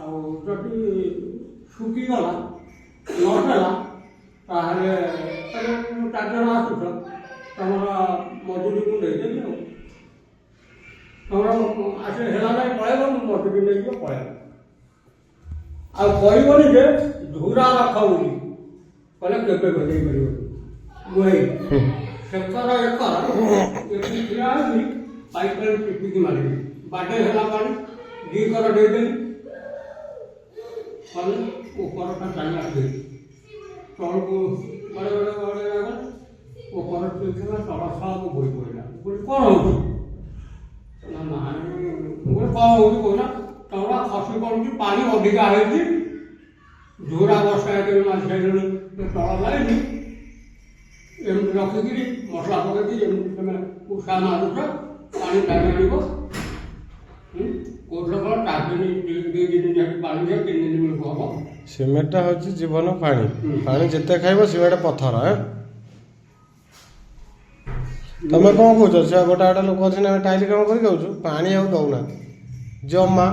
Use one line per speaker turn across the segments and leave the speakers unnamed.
ଆଉ ଯଦି ଶୁଖିଗଲା ନହେଲା ତାହେଲେ ତମେ 4 ଜଣ ଆସୁଛ ତମର ମଜୁରୀକୁ ନେଇଦେବି ଆଉ ତମର ଆସି ହେଲା ନାହିଁ ପଳେଇବ ମୁଁ ମଜୁରୀ ନେଇଯିବ ପଳେଇବ ଆଉ କହିବନି ଯେ ଝୁରା ରଖ ବୋଲି କହିଲେ କେବେ ବଜେଇ ପାରିବନି ମୁଁ ଏଇ ସେକର ଏକର ଏଠି ଠିଆ ହେଇକି ପାଇପ୍ ଟିପିକି ମାରିବି ବାଟে ହେଲା ପାଣି 2 କର ଦେଇଦେଲି କଲେ ଉପରଟା ଚାଲି ଆସିଲି ତଳକୁ ଗଡ଼େ ଉପର ଥିଲା ତଳ ସବୁ ବହି ପଡ଼ିଲା କ'ଣ ହେଉଛି ନା ମୁଁ କ'ଣ ହେଉଛି କହୁନା ତଳ ଖସି ପଡ଼ୁଛି ପାଣି ଅଧିକା ହେଇଛି ଝୁରା ବର୍ଷା ହେଇକି ମାରି ସାରିଲୁଣି ତଳ ଲାଗିନି ଏମିତି ରଖିକିରି ମସଲା ପକେଇକି ଏମିତି ତମେ ଉଷା ମାରୁଛ ପାଣି ଟାଣି ଆଣିବ କହୁଥିଲ କ'ଣ 4 ଦିନ 2 ଦିନ ପାଣି 3 ଦିନ ବେଳକୁ ହବ
ସିମେଣ୍ଟଟା ହେଉଛି ଜୀବନ ପାଣି ପାଣି ଯେତେ ଖାଇବ ସିମେଣ୍ଟ ପଥର ତମେ କ'ଣ କହୁଛ ସେ ଗୋଟେ ଲୋକ ଅଛି ନା ଟାଇଲି କାମ କରି ଖାଉଛୁ ପାଣି ଆଉ ଦଉନାହାନ୍ତି ଜମା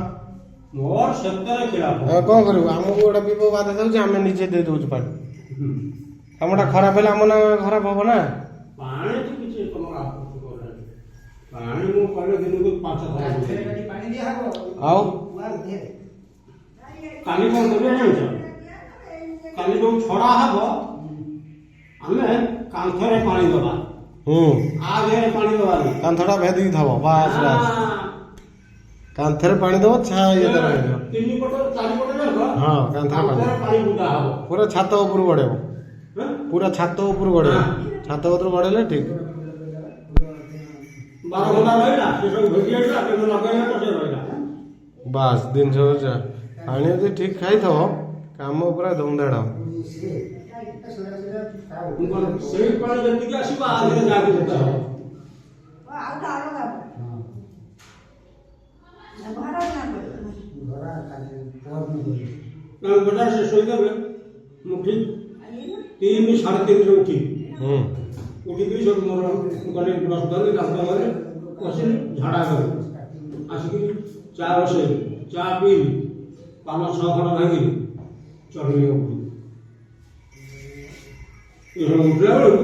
ମୋର ସେତରେ ଖିଲାପ
କ'ଣ କରିବୁ ଆମକୁ ଗୋଟେ ବିପଦ ବାଧା ଥାଉଛି ଆମେ ନିଜେ ଦେଇ ଦେଉଛୁ ପାଣି କାମଟା ଖରାପ ହେଲେ ଆମ ନା ଖରାପ ହବ ନା
ପାଣି ତ କିଛି ତମର ଆବଶ୍ୟକ ନାହିଁ ପାଣି ମୁଁ କହିଲେ ଦିନକୁ 5 ଥର ଆଉ କାଲି କ'ଣ କରିବା ଜାଣିଛ କାଲି ଯେଉଁ ଛଡ଼ା ହବ ଆମେ କାନ୍ଥରେ ପାଣି ଦେବା ଆ ଦେହରେ ପାଣି ଦେବାନି
କାନ୍ଥଟା ଭେଦିକି ଥବ ବାସ୍ ବାସ୍ କାନ୍ଥରେ ପାଣି ଦେବ ଛା ଇଏ ଦେବ
3 ପଟ 4 ପଟ ଯାକ
ହଁ କାନ୍ଥରେ ପାଣି
ବୁଦା ହବ
ପୁରା ଛାତ ଉପରୁ ଗଡ଼େଇବ ପୁରା ଛାତ ଉପରୁ ଗଡ଼େଇବ ଛାତ ଉପରୁ ଗଡ଼େଇଲେ ଠିକ୍
12 ଘଣ୍ଟା ରହିଲା ସେ ସବୁ ଭେଦି ଯାଇଥିଲା ତେଣୁ ଲଗେଇଲେ ତ ସେ ରହିଲା
ବାସ୍ ଜିନିଷ ହେଉଛି ପାଣି ଯଦି ଠିକ୍ ଖାଇଥବ କାମ ପୁରା ଧୁମଧାଡ଼
ସେଇ ପାଣି ଯେତିକି ଆସିବ ଆ ଦେହରେ ଯାହାକୁ ଦେତା ହବ ବଜାର ସେ ଶୋଇଦେବେ ମୁଁ ଠିକ୍ 3 3:30 ଉଠିବି ଉଠିକିରି ସବୁ ମୋର ଗଲି ବ୍ରସ୍ ଧରି ଦାନ୍ତ ଗଲେ ବସିଲି ଝାଡ଼ା ଗଲି ଆସିକି ଚା ବସେଇଲି ଚା ପିଇଲି ପାନ 6 ଖଣ୍ଡ ଭାଙ୍ଗିଲି ଚଢ଼ିଲି ଉଠିଲି ଏସବୁ ଉଠିଲା ବେଳକୁ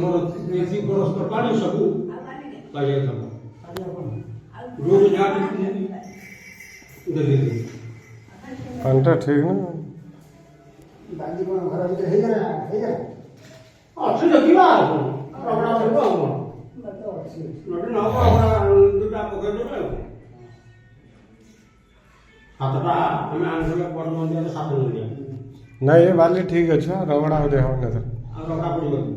ମୋର 2 ବରଷ ପାଣି ସବୁ ପାଇଯାଇଥାନ୍ତା ରୋଜ ଯାହା ଦେଲି
ପାଣିଟା ଠିକ୍ ନା
ଅଛି ଦେଖିବା ଆଉ ରଗଡ଼ା କରିବ ଆଉ କ'ଣ ନଟି ନ ହବ 2ଟା ପକେଇଦେବେ ଆଉ 7ଟା ଆମେ ଆଣିଥିଲେ ବଡ଼ ମନ୍ଦିରରେ 7 ମନ୍ଦିର
ନାଇଁ ଏ ବାଲି ଠିକ୍ ଅଛି ରଗଡ଼ା ଆଉ ଦେହ ହବନି ଏଥର
ଆଉ ରଗଡ଼ା ପଡ଼ିବନି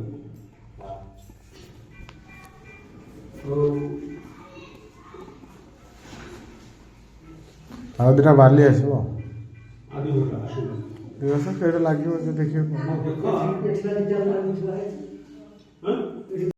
ଆଉ 2ଟା ବାଲି ଆସିବ
ଆଦି ଗୋଟେ ଆସିବ
ଦିବସ କେଉଁଟା ଲାଗିବ ସେ ଦେଖିବାକୁ
ଦେଖ